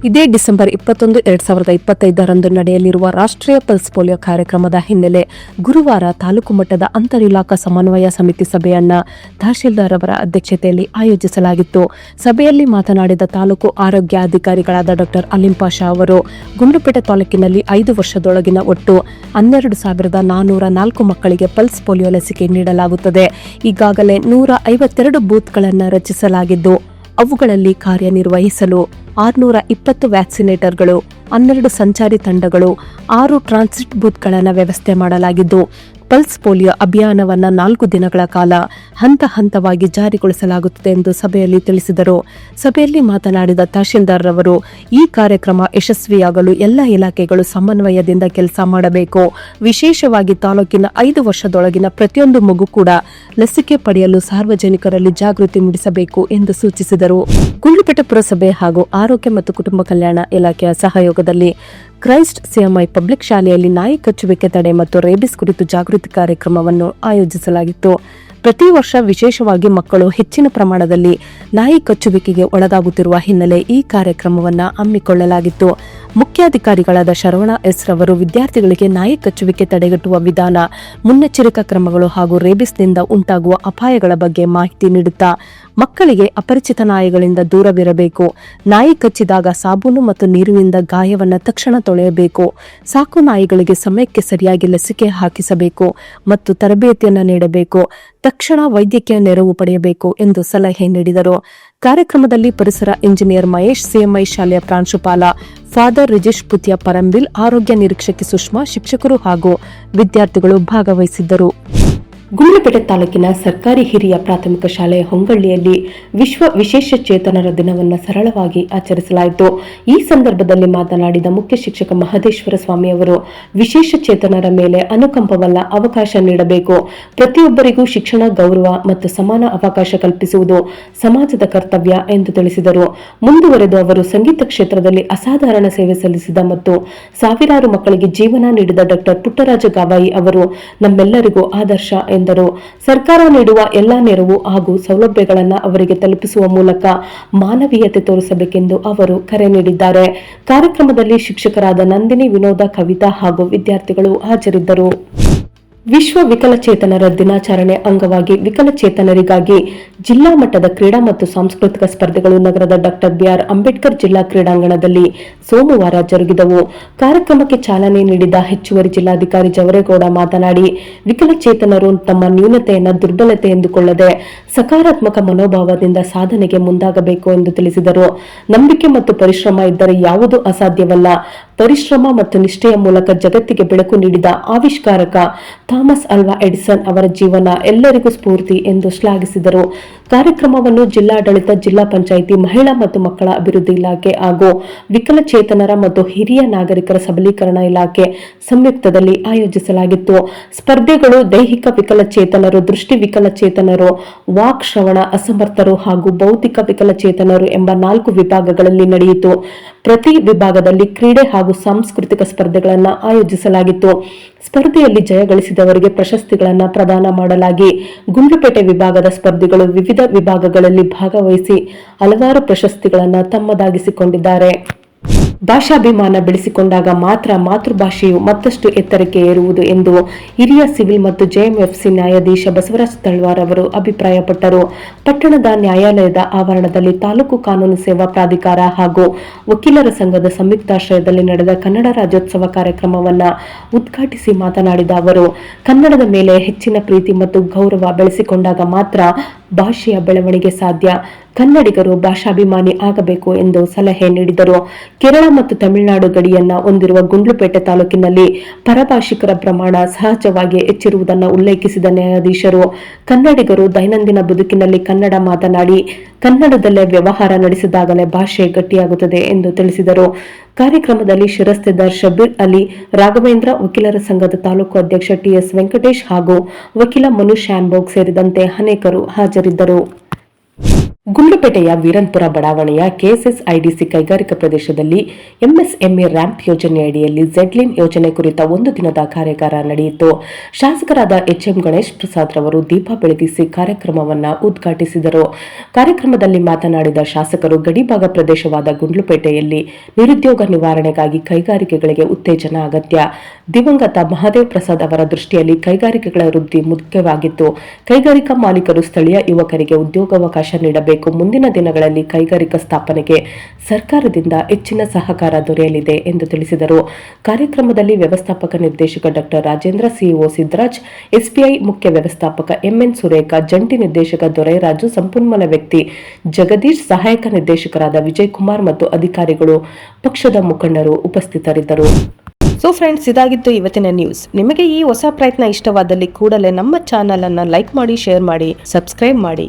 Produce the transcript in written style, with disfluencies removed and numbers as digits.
ಇದೇ ಡಿಸೆಂಬರ್ 21, 2025ರಂದು ನಡೆಯಲಿರುವ ರಾಷ್ಟ್ರೀಯ ಪಲ್ಸ್ ಪೋಲಿಯೋ ಕಾರ್ಯಕ್ರಮದ ಹಿನ್ನೆಲೆ ಗುರುವಾರ ತಾಲೂಕು ಮಟ್ಟದ ಅಂತರ್ ಇಲಾಖಾ ಸಮನ್ವಯ ಸಮಿತಿ ಸಭೆಯನ್ನ ತಹಶೀಲ್ದಾರ್ ಅವರ ಅಧ್ಯಕ್ಷತೆಯಲ್ಲಿ ಆಯೋಜಿಸಲಾಗಿತ್ತು. ಸಭೆಯಲ್ಲಿ ಮಾತನಾಡಿದ ತಾಲೂಕು ಆರೋಗ್ಯಾಧಿಕಾರಿಗಳಾದ ಡಾ ಅಲಿಂ ಪಾಷಾ ಅವರು, ಗುಂಡ್ಲುಪೇಟೆ ತಾಲೂಕಿನಲ್ಲಿ 5 ವರ್ಷದೊಳಗಿನ ಒಟ್ಟು 12,404 ಮಕ್ಕಳಿಗೆ ಪಲ್ಸ್ ಪೋಲಿಯೋ ಲಸಿಕೆ ನೀಡಲಾಗುತ್ತದೆ. ಈಗಾಗಲೇ 152 ಬೂತ್ಗಳನ್ನು ರಚಿಸಲಾಗಿದ್ದು, ಅವುಗಳಲ್ಲಿ ಕಾರ್ಯನಿರ್ವಹಿಸಲು 620 ವ್ಯಾಕ್ಸಿನೇಟರ್ಗಳು, 12 ಸಂಚಾರಿ ತಂಡಗಳು, 6 ಟ್ರಾನ್ಸಿಟ್ ಬೂತ್ಗಳನ್ನು ವ್ಯವಸ್ಥೆ ಮಾಡಲಾಗಿದ್ದು, ಪಲ್ಸ್ ಪೋಲಿಯೋ ಅಭಿಯಾನವನ್ನು 4 ದಿನಗಳ ಕಾಲ ಹಂತ ಹಂತವಾಗಿ ಜಾರಿಗೊಳಿಸಲಾಗುತ್ತದೆ ಎಂದು ಸಭೆಯಲ್ಲಿ ತಿಳಿಸಿದರು. ಸಭೆಯಲ್ಲಿ ಮಾತನಾಡಿದ ತಹಶೀಲ್ದಾರ್ ಅವರು, ಈ ಕಾರ್ಯಕ್ರಮ ಯಶಸ್ವಿಯಾಗಲು ಎಲ್ಲ ಇಲಾಖೆಗಳು ಸಮನ್ವಯದಿಂದ ಕೆಲಸ ಮಾಡಬೇಕು. ವಿಶೇಷವಾಗಿ ತಾಲೂಕಿನ 5 ವರ್ಷದೊಳಗಿನ ಪ್ರತಿಯೊಂದು ಮಗು ಕೂಡ ಲಸಿಕೆ ಪಡೆಯಲು ಸಾರ್ವಜನಿಕರಲ್ಲಿ ಜಾಗೃತಿ ಮೂಡಿಸಬೇಕು ಎಂದು ಸೂಚಿಸಿದರು. ಗುಂಡ್ಲುಪೇಟೆ ಪುರಸಭೆ ಹಾಗೂ ಆರೋಗ್ಯ ಮತ್ತು ಕುಟುಂಬ ಕಲ್ಯಾಣ ಇಲಾಖೆಯ ಸಹಯೋಗದಲ್ಲಿ ಕ್ರೈಸ್ಟ್ ಸಿಎಂಐ ಪಬ್ಲಿಕ್ ಶಾಲೆಯಲ್ಲಿ ನಾಯಿ ಕಚ್ಚುವಿಕೆ ತಡೆ ಮತ್ತು ರೇಬಿಸ್ ಕುರಿತು ಜಾಗೃತಿ ಕಾರ್ಯಕ್ರಮವನ್ನು ಆಯೋಜಿಸಲಾಗಿತ್ತು. ಪ್ರತಿ ವರ್ಷ ವಿಶೇಷವಾಗಿ ಮಕ್ಕಳು ಹೆಚ್ಚಿನ ಪ್ರಮಾಣದಲ್ಲಿ ನಾಯಿ ಕಚ್ಚುವಿಕೆಗೆ ಒಳಗಾಗುತ್ತಿರುವ ಹಿನ್ನೆಲೆ ಈ ಕಾರ್ಯಕ್ರಮವನ್ನು ಹಮ್ಮಿಕೊಳ್ಳಲಾಗಿತ್ತು. ಮುಖ್ಯಾಧಿಕಾರಿಗಳಾದ ಶರವಣ ಎಸ್ ರವರು ವಿದ್ಯಾರ್ಥಿಗಳಿಗೆ ನಾಯಿ ಕಚ್ಚುವಿಕೆ ತಡೆಗಟ್ಟುವ ವಿಧಾನ, ಮುನ್ನೆಚ್ಚರಿಕಾ ಕ್ರಮಗಳು ಹಾಗೂ ರೇಬಿಸ್ನಿಂದ ಉಂಟಾಗುವ ಅಪಾಯಗಳ ಬಗ್ಗೆ ಮಾಹಿತಿ ನೀಡುತ್ತಾ ಮಕ್ಕಳಿಗೆ ಅಪರಿಚಿತ ನಾಯಿಗಳಿಂದ ದೂರವಿರಬೇಕು, ನಾಯಿ ಕಚ್ಚಿದಾಗ ಸಾಬೂನು ಮತ್ತು ನೀರಿನಿಂದ ಗಾಯವನ್ನು ತಕ್ಷಣ ತೊಳೆಯಬೇಕು, ಸಾಕು ನಾಯಿಗಳಿಗೆ ಸಮಯಕ್ಕೆ ಸರಿಯಾಗಿ ಲಸಿಕೆ ಹಾಕಿಸಬೇಕು ಮತ್ತು ತರಬೇತಿಯನ್ನು ನೀಡಬೇಕು, ತಕ್ಷಣ ವೈದ್ಯಕೀಯ ನೆರವು ಪಡೆಯಬೇಕು ಎಂದು ಸಲಹೆ ನೀಡಿದರು. ಕಾರ್ಯಕ್ರಮದಲ್ಲಿ ಪರಿಸರ ಇಂಜಿನಿಯರ್ ಮಹೇಶ್, ಸಿಎಂಐ ಶಾಲೆಯ ಪ್ರಾಂಶುಪಾಲ ಫಾದರ್ ರಿಜೇಶ್ ಪುತಿಯ ಪರಂಬಿಲ್, ಆರೋಗ್ಯ ನಿರೀಕ್ಷಕಿ ಸುಷ್ಮಾ, ಶಿಕ್ಷಕರು ಹಾಗೂ ವಿದ್ಯಾರ್ಥಿಗಳು ಭಾಗವಹಿಸಿದ್ದರು. ಗುಂಡ್ಲುಪೇಟೆ ತಾಲೂಕಿನ ಸರ್ಕಾರಿ ಹಿರಿಯ ಪ್ರಾಥಮಿಕ ಶಾಲೆ ಹೊಂಗಳ್ಳಿಯಲ್ಲಿ ವಿಶ್ವ ವಿಶೇಷಚೇತನರ ದಿನವನ್ನು ಸರಳವಾಗಿ ಆಚರಿಸಲಾಯಿತು. ಈ ಸಂದರ್ಭದಲ್ಲಿ ಮಾತನಾಡಿದ ಮುಖ್ಯ ಶಿಕ್ಷಕ ಮಹದೇಶ್ವರ ಸ್ವಾಮಿ ಅವರು, ವಿಶೇಷಚೇತನರ ಮೇಲೆ ಅನುಕಂಪವಲ್ಲ, ಅವಕಾಶ ನೀಡಬೇಕು. ಪ್ರತಿಯೊಬ್ಬರಿಗೂ ಶಿಕ್ಷಣ, ಗೌರವ ಮತ್ತು ಸಮಾನ ಅವಕಾಶ ಕಲ್ಪಿಸುವುದು ಸಮಾಜದ ಕರ್ತವ್ಯ ಎಂದು ತಿಳಿಸಿದರು. ಮುಂದುವರೆದು ಅವರು, ಸಂಗೀತ ಕ್ಷೇತ್ರದಲ್ಲಿ ಅಸಾಧಾರಣ ಸೇವೆ ಸಲ್ಲಿಸಿದ ಮತ್ತು ಸಾವಿರಾರು ಮಕ್ಕಳಿಗೆ ಜೀವನ ನೀಡಿದ ಡಾ ಪುಟ್ಟರಾಜ ಗವಾಯಿ ಅವರು ನಮ್ಮೆಲ್ಲರಿಗೂ ಆದರ್ಶ ಎಂದರು. ಸರ್ಕಾರ ನೀಡುವ ಎಲ್ಲಾ ನೆರವು ಹಾಗೂ ಸೌಲಭ್ಯಗಳನ್ನು ಅವರಿಗೆ ತಲುಪಿಸುವ ಮೂಲಕ ಮಾನವೀಯತೆ ತೋರಿಸಬೇಕೆಂದು ಅವರು ಕರೆ ನೀಡಿದ್ದಾರೆ. ಕಾರ್ಯಕ್ರಮದಲ್ಲಿ ಶಿಕ್ಷಕರಾದ ನಂದಿನಿ, ವಿನೋದ, ಕವಿತಾ ಹಾಗೂ ವಿದ್ಯಾರ್ಥಿಗಳು ಹಾಜರಿದ್ದರು. ವಿಶ್ವ ವಿಕಲಚೇತನರ ದಿನಾಚರಣೆ ಅಂಗವಾಗಿ ವಿಕಲಚೇತನರಿಗಾಗಿ ಜಿಲ್ಲಾ ಮಟ್ಟದ ಕ್ರೀಡಾ ಮತ್ತು ಸಾಂಸ್ಕೃತಿಕ ಸ್ಪರ್ಧೆಗಳು ನಗರದ ಡಾ ಬಿಆರ್ ಅಂಬೇಡ್ಕರ್ ಜಿಲ್ಲಾ ಕ್ರೀಡಾಂಗಣದಲ್ಲಿ ಸೋಮವಾರ ಜರುಗಿದವು. ಕಾರ್ಯಕ್ರಮಕ್ಕೆ ಚಾಲನೆ ನೀಡಿದ ಹೆಚ್ಚುವರಿ ಜಿಲ್ಲಾಧಿಕಾರಿ ಜವರೇಗೌಡ ಮಾತನಾಡಿ, ವಿಕಲಚೇತನರು ತಮ್ಮ ನ್ಯೂನತೆಯನ್ನು ದುರ್ಬಲತೆ ಎಂದುಕೊಳ್ಳದೆ ಸಕಾರಾತ್ಮಕ ಮನೋಭಾವದಿಂದ ಸಾಧನೆಗೆ ಮುಂದಾಗಬೇಕು ಎಂದು ತಿಳಿಸಿದರು. ನಂಬಿಕೆ ಮತ್ತು ಪರಿಶ್ರಮ ಇದ್ದರೆ ಯಾವುದೂ ಅಸಾಧ್ಯವಲ್ಲ. ಪರಿಶ್ರಮ ಮತ್ತು ನಿಷ್ಠೆಯ ಮೂಲಕ ಜಗತ್ತಿಗೆ ಬೆಳಕು ನೀಡಿದ ಆವಿಷ್ಕಾರಕ ಥಾಮಸ್ ಅಲ್ವಾ ಎಡಿಸನ್ ಅವರ ಜೀವನ ಎಲ್ಲರಿಗೂ ಸ್ಫೂರ್ತಿ ಎಂದು ಶ್ಲಾಘಿಸಿದರು. ಕಾರ್ಯಕ್ರಮವನ್ನು ಜಿಲ್ಲಾಡಳಿತ, ಜಿಲ್ಲಾ ಪಂಚಾಯಿತಿ, ಮಹಿಳಾ ಮತ್ತು ಮಕ್ಕಳ ಅಭಿವೃದ್ಧಿ ಇಲಾಖೆ ಹಾಗೂ ವಿಕಲಚೇತನರ ಮತ್ತು ಹಿರಿಯ ನಾಗರಿಕರ ಸಬಲೀಕರಣ ಇಲಾಖೆ ಸಂಯುಕ್ತದಲ್ಲಿ ಆಯೋಜಿಸಲಾಗಿತ್ತು. ಸ್ಪರ್ಧೆಗಳು ದೈಹಿಕ ವಿಕಲಚೇತನರು, ದೃಷ್ಟಿ ವಿಕಲಚೇತನರು, ವಾಕ್ ಶ್ರವಣ ಅಸಮರ್ಥರು ಹಾಗೂ ಬೌದ್ಧಿಕ ವಿಕಲಚೇತನರು ಎಂಬ 4 ವಿಭಾಗಗಳಲ್ಲಿ ನಡೆಯಿತು. ಪ್ರತಿ ವಿಭಾಗದಲ್ಲಿ ಕ್ರೀಡೆ ಹಾಗೂ ಸಾಂಸ್ಕೃತಿಕ ಸ್ಪರ್ಧೆಗಳನ್ನು ಆಯೋಜಿಸಲಾಗಿತ್ತು. ಸ್ಪರ್ಧೆಯಲ್ಲಿ ಜಯಗಳಿಸಿದವರಿಗೆ ಪ್ರಶಸ್ತಿಗಳನ್ನು ಪ್ರದಾನ ಮಾಡಲಾಗಿ ಗುಂಡ್ಲುಪೇಟೆ ವಿಭಾಗದ ಸ್ಪರ್ಧಿಗಳು ವಿವಿಧ ವಿಭಾಗಗಳಲ್ಲಿ ಭಾಗವಹಿಸಿ ಹಲವಾರು ಪ್ರಶಸ್ತಿಗಳನ್ನು ತಮ್ಮದಾಗಿಸಿಕೊಂಡಿದ್ದಾರೆ. ಭಾಷಾಭಿಮಾನ ಬೆಳೆಸಿಕೊಂಡಾಗ ಮಾತ್ರ ಮಾತೃಭಾಷೆಯು ಮತ್ತಷ್ಟು ಎತ್ತರಕ್ಕೆ ಏರುವುದು ಎಂದು ಹಿರಿಯ ಸಿವಿಲ್ ಮತ್ತು ಜೆಎಂಎಫ್ಸಿ ನ್ಯಾಯಾಧೀಶ ಬಸವರಾಜ ತಳವಾರ್ ಅವರು ಅಭಿಪ್ರಾಯಪಟ್ಟರು. ಪಟ್ಟಣದ ನ್ಯಾಯಾಲಯದ ಆವರಣದಲ್ಲಿ ತಾಲೂಕು ಕಾನೂನು ಸೇವಾ ಪ್ರಾಧಿಕಾರ ಹಾಗೂ ವಕೀಲರ ಸಂಘದ ಸಂಯುಕ್ತಾಶ್ರಯದಲ್ಲಿ ನಡೆದ ಕನ್ನಡ ರಾಜ್ಯೋತ್ಸವ ಕಾರ್ಯಕ್ರಮವನ್ನು ಉದ್ಘಾಟಿಸಿ ಮಾತನಾಡಿದ ಅವರು, ಕನ್ನಡದ ಮೇಲೆ ಹೆಚ್ಚಿನ ಪ್ರೀತಿ ಮತ್ತು ಗೌರವ ಬೆಳೆಸಿಕೊಂಡಾಗ ಮಾತ್ರ ಭಾಷೆಯ ಬೆಳವಣಿಗೆ ಸಾಧ್ಯ. ಕನ್ನಡಿಗರು ಭಾಷಾಭಿಮಾನಿ ಆಗಬೇಕು ಎಂದು ಸಲಹೆ ನೀಡಿದರು. ಕೇರಳ ಮತ್ತು ತಮಿಳುನಾಡು ಗಡಿಯನ್ನ ಹೊಂದಿರುವ ಗುಂಡ್ಲುಪೇಟೆ ತಾಲೂಕಿನಲ್ಲಿ ಪರಭಾಷಿಕರ ಪ್ರಮಾಣ ಸಹಜವಾಗಿ ಹೆಚ್ಚಿರುವುದನ್ನು ಉಲ್ಲೇಖಿಸಿದ ನ್ಯಾಯಾಧೀಶರು, ಕನ್ನಡಿಗರು ದೈನಂದಿನ ಬದುಕಿನಲ್ಲಿ ಕನ್ನಡ ಮಾತನಾಡಿ ಕನ್ನಡದಲ್ಲೇ ವ್ಯವಹಾರ ನಡೆಸಿದಾಗಲೇ ಭಾಷೆ ಗಟ್ಟಿಯಾಗುತ್ತದೆ ಎಂದು ತಿಳಿಸಿದರು. ಕಾರ್ಯಕ್ರಮದಲ್ಲಿ ಶಿರಸ್ತೇದಾರ್ ಶಬೀರ್ ಅಲಿ, ರಾಘವೇಂದ್ರ, ವಕೀಲರ ಸಂಘದ ತಾಲೂಕು ಅಧ್ಯಕ್ಷ ಟಿಎಸ್ ವೆಂಕಟೇಶ್ ಹಾಗೂ ವಕೀಲ ಮನು ಶ್ಯಾನ್ಭೋಗ್ ಸೇರಿದಂತೆ ಅನೇಕರು ಹಾಜರಿದ್ದರು. ಗುಂಡ್ಲುಪೇಟೆಯ ವೀರನ್ಪುರ ಬಡಾವಣೆಯ ಕೆಎಸ್ಎಸ್ಐಡಿಸಿ ಕೈಗಾರಿಕಾ ಪ್ರದೇಶದಲ್ಲಿ ಎಂಎಸ್ಎಂಇ ರ್ಯಾಂಪ್ ಯೋಜನೆಯಡಿಯಲ್ಲಿ ಝೆಡ್ಲಿನ್ ಯೋಜನೆ ಕುರಿತ ಒಂದು ದಿನದ ಕಾರ್ಯಾಗಾರ ನಡೆಯಿತು. ಶಾಸಕರಾದ ಎಚ್ಎಂ ಗಣೇಶ್ ಪ್ರಸಾದ್ ರವರು ದೀಪ ಬೆಳಗಿಸಿ ಕಾರ್ಯಕ್ರಮವನ್ನು ಉದ್ಘಾಟಿಸಿದರು. ಕಾರ್ಯಕ್ರಮದಲ್ಲಿ ಮಾತನಾಡಿದ ಶಾಸಕರು, ಗಡಿಭಾಗ ಪ್ರದೇಶವಾದ ಗುಂಡ್ಲುಪೇಟೆಯಲ್ಲಿ ನಿರುದ್ಯೋಗ ನಿವಾರಣೆಗಾಗಿ ಕೈಗಾರಿಕೆಗಳಿಗೆ ಉತ್ತೇಜನ ಅಗತ್ಯ. ದಿವಂಗತ ಮಹದೇವ್ ಪ್ರಸಾದ್ ಅವರ ದೃಷ್ಟಿಯಲ್ಲಿ ಕೈಗಾರಿಕೆಗಳ ವೃದ್ಧಿ ಮುಖ್ಯವಾಗಿತ್ತು. ಕೈಗಾರಿಕಾ ಮಾಲೀಕರು ಸ್ಥಳೀಯ ಯುವಕರಿಗೆ ಉದ್ಯೋಗಾವಕಾಶ ನೀಡಬೇಕು. ಮುಂದಿನ ದಿನಗಳಲ್ಲಿ ಕೈಗಾರಿಕಾ ಸ್ಥಾಪನೆಗೆ ಸರ್ಕಾರದಿಂದ ಹೆಚ್ಚಿನ ಸಹಕಾರ ದೊರೆಯಲಿದೆ ಎಂದು ತಿಳಿಸಿದರು. ಕಾರ್ಯಕ್ರಮದಲ್ಲಿ ವ್ಯವಸ್ಥಾಪಕ ನಿರ್ದೇಶಕ ಡಾ ರಾಜೇಂದ್ರ, ಸಿಇಒ ಸಿದ್ದರಾಜ್, ಎಸ್ಬಿಐ ಮುಖ್ಯ ವ್ಯವಸ್ಥಾಪಕ ಎಂಎನ್ ಸುರೇಖ, ಜಂಟಿ ನಿರ್ದೇಶಕ ದೊರೈರಾಜು, ಸಂಪನ್ಮೂಲ ವ್ಯಕ್ತಿ ಜಗದೀಶ್, ಸಹಾಯಕ ನಿರ್ದೇಶಕರಾದ ವಿಜಯಕುಮಾರ್ ಮತ್ತು ಅಧಿಕಾರಿಗಳು, ಪಕ್ಷದ ಮುಖಂಡರು ಉಪಸ್ಥಿತರಿದ್ದರು. ಸೊ ಫ್ರೆಂಡ್ಸ್, ಇದಾಗಿತ್ತು ಇವತ್ತಿನ ನ್ಯೂಸ್. ನಿಮಗೆ ಈ ಹೊಸ ಪ್ರಯತ್ನ ಇಷ್ಟವಾದಲ್ಲಿ ಕೂಡಲೇ ನಮ್ಮ ಚಾನಲ್ ಅನ್ನು ಲೈಕ್ ಮಾಡಿ, ಶೇರ್ ಮಾಡಿ, ಸಬ್ಸ್ಕ್ರೈಬ್ ಮಾಡಿ.